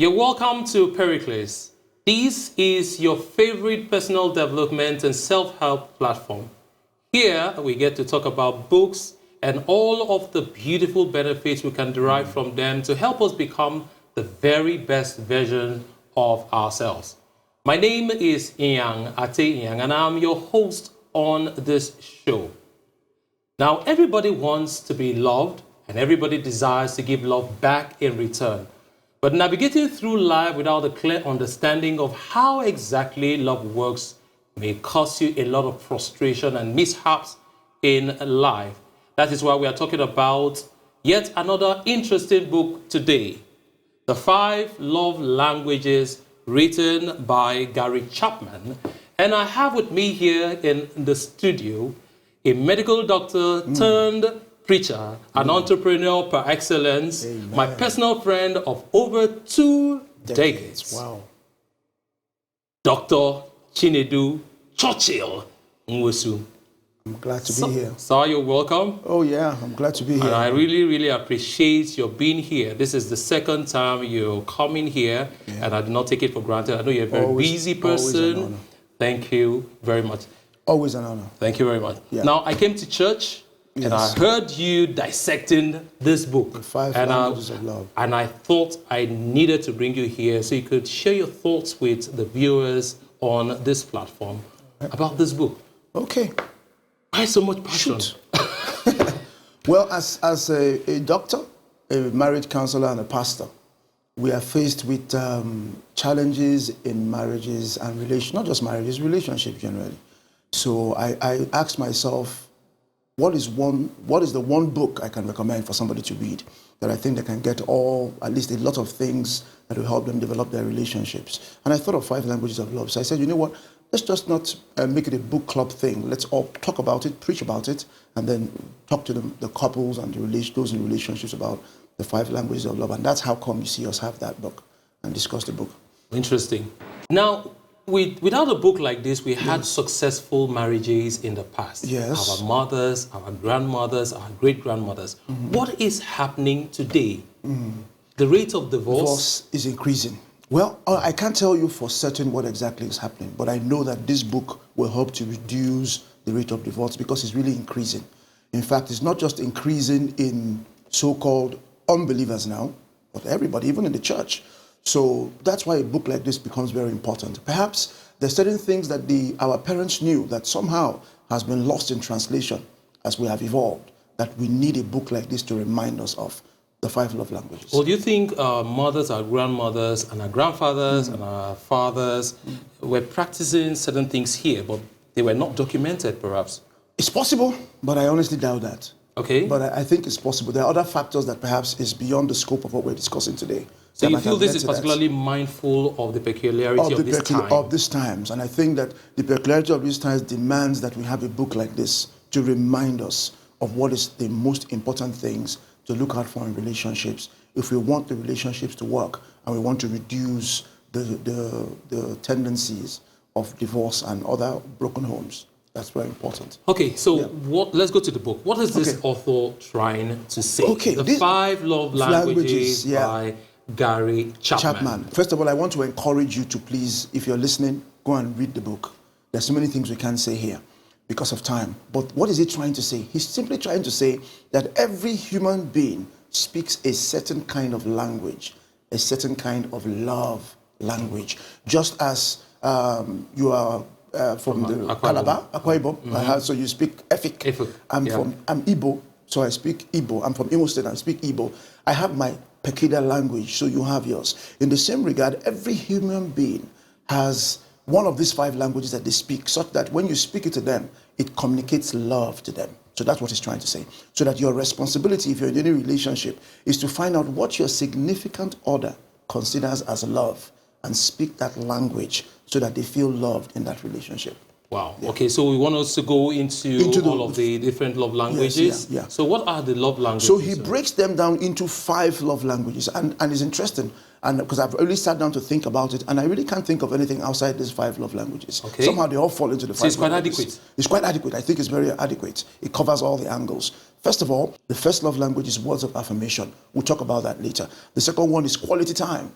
You're welcome to PERICLEZ. This is your favorite personal development and self-help platform. Here we get to talk about books and all of the beautiful benefits we can derive from them to help us become the very best version of ourselves. My name is Inyang Ate Inyang, and I'm your host on this show. Now, everybody wants to be loved and everybody desires to give love back in return. But navigating through life without a clear understanding of how exactly love works may cause you a lot of frustration and mishaps in life. That is why we are talking about yet another interesting book today, The 5 Love Languages, written by CHAPMAN. And I have with me here in the studio a medical doctor turned preacher, an entrepreneur par excellence, my personal friend of over 2 decades. Wow. Dr. Chinedu Churchill Nwosu. I'm glad to be here. So you're welcome. Oh yeah, I'm glad to be here. And I really appreciate your being here. This is the second time you're coming here, and I do not take it for granted. I know you're a very busy person. Always an honor. Thank you very much. Always an honor. Thank you very much. Yeah. Now, I came to church, and I heard you dissecting this book. The 5 Languages of Love. And I thought I needed to bring you here so you could share your thoughts with the viewers on this platform about this book. Okay. Why so much passion? Well, as a doctor, a marriage counselor, and a pastor, we are faced with challenges in marriages and relations, not just marriages, relationships generally. So I asked myself, what is the one book I can recommend for somebody to read that I think they can get at least a lot of things that will help them develop their relationships? And I thought of 5 Languages of Love. So I said, you know what? Let's just not make it a book club thing. Let's all talk about it, preach about it, and then talk to the couples and those in relationships about the 5 Languages of Love. And that's how come you see us have that book and discuss the book. Interesting. Now, without a book like this, we had successful marriages in the past. Yes. Our mothers, our grandmothers, our great-grandmothers. What is happening today? The rate of divorce is increasing. Well, I can't tell you for certain what exactly is happening, but I know that this book will help to reduce the rate of divorce because it's really increasing. In fact, it's not just increasing in so-called unbelievers now, but everybody, even in the church. So that's why a book like this becomes very important. Perhaps there's certain things that our parents knew that somehow has been lost in translation as we have evolved, that we need a book like this to remind us of the 5 love languages. Well, do you think mothers, our grandmothers, and our grandfathers, and our fathers were practicing certain things here, but they were not documented, perhaps? It's possible, but I honestly doubt that. Okay. But I think it's possible. There are other factors that perhaps is beyond the scope of what we're discussing today. So you feel this is particularly mindful of the peculiarity of this time? Of these times. And I think that the peculiarity of these times demands that we have a book like this to remind us of what is the most important things to look out for in relationships if we want the relationships to work and we want to reduce the tendencies of divorce and other broken homes. That's very important. Okay, so let's go to the book. What is this author trying to say? Okay, the 5 love languages by CHAPMAN. First of all, I want to encourage you to please, if you're listening, go and read the book. There's so many things we can't say here because of time. But what is he trying to say? He's simply trying to say that every human being speaks a certain kind of language, a certain kind of love language. Just as you are from the Calabar, Akwa Ibom, so you speak Efik. I'm Igbo, so I speak Igbo. I'm from Imo State, I speak Igbo. I have my peculiar language, so you have yours. In the same regard, every human being has one of these 5 languages that they speak, such that when you speak it to them, it communicates love to them. So that's what he's trying to say. So that your responsibility, if you're in any relationship, is to find out what your significant other considers as love and speak that language so that they feel loved in that relationship. Wow. Yeah. Okay, so we want us to go into all of the different love languages. Yes, So what are the love languages? So he breaks them down into 5 love languages, and it's interesting, and because I've really sat down to think about it, and I really can't think of anything outside these 5 love languages. Okay. Somehow they all fall into the 5 So it's quite languages. adequate. It's quite adequate. I think it's very adequate. It covers all the angles. First of all, the first love language is words of affirmation. We'll talk about that later. The second one is quality time.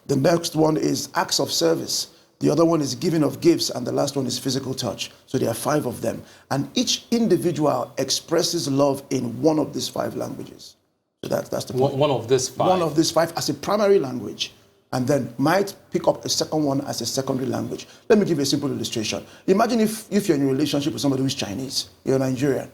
The next one is acts of service. The other one is giving of gifts, and the last one is physical touch. So there are 5 of them. And each individual expresses love in one of these 5 languages. So that's the point. One of these 5. One of these 5 as a primary language, and then might pick up a second one as a secondary language. Let me give you a simple illustration. Imagine if you're in a relationship with somebody who's Chinese, you're Nigerian,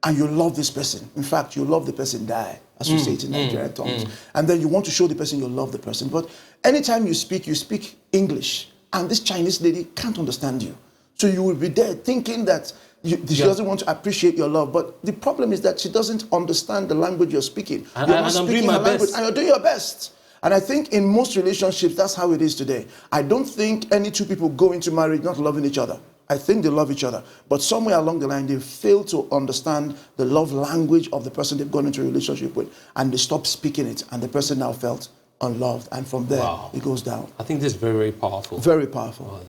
and you love this person. In fact, you love the person die, as we say it in Nigerian tongues. And then you want to show the person you love the person. But anytime you speak English. And this Chinese lady can't understand you. So you will be there thinking that she doesn't want to appreciate your love. But the problem is that she doesn't understand the language you're speaking. And you're not I'm doing speaking my her language, best. and you're doing your best. And I think in most relationships, that's how it is today. I don't think any 2 people go into marriage not loving each other. I think they love each other. But somewhere along the line, they fail to understand the love language of the person they've gone into a relationship with. And they stop speaking it. And the person now felt unloved. And from there, it goes down. I think this is very, very powerful. Very powerful.